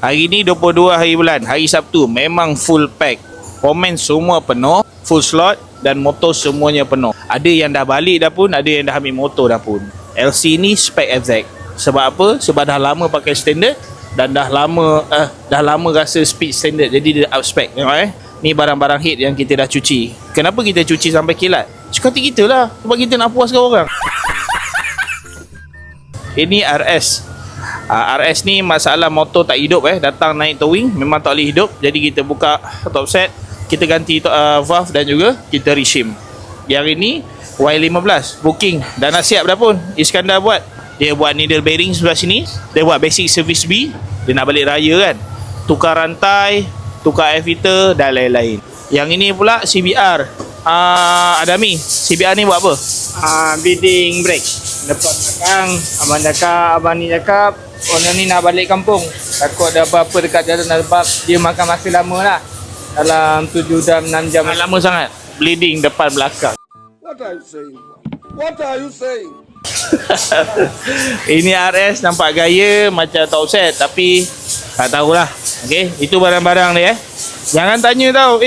Hari ni 22 hari bulan, hari Sabtu, memang full pack. Komen semua penuh, full slot dan motor semuanya penuh. Ada yang dah balik dah pun, ada yang dah ambil motor dah pun. LC ni spec exact. Sebab apa? Sebab dah lama pakai standard dan dah lama rasa speed standard, jadi dia up spec. Tengok ni barang-barang hit yang kita dah cuci. Kenapa kita cuci sampai kilat? Suka hati kita lah, sebab kita nak puaskan orang. Ini RS. RS ni masalah motor tak hidup datang naik towing memang tak boleh hidup. Jadi kita buka top set, kita ganti valve dan juga kita reshim. Yang ini Y15 booking dah nak siap dah pun. Iskandar buat. Dia buat needle bearing sebelah sini, dia buat basic service B. Dia nak balik raya kan, tukar rantai, tukar air filter dan lain-lain. Yang ini pula CBR. Adami, CBR ni buat apa? Bidding brake. Lepas belakang, abang ni cakap orang ni nak balik kampung, takut ada apa-apa dekat jalan, sebab dia makan masa lama lah, dalam 7 jam 6 jam. Lama sangat bleeding depan belakang. What are you saying? What are you saying? Ini RS nampak gaya macam top set, tapi tak tahulah. Okey, itu barang-barang dia. Jangan tanya tau,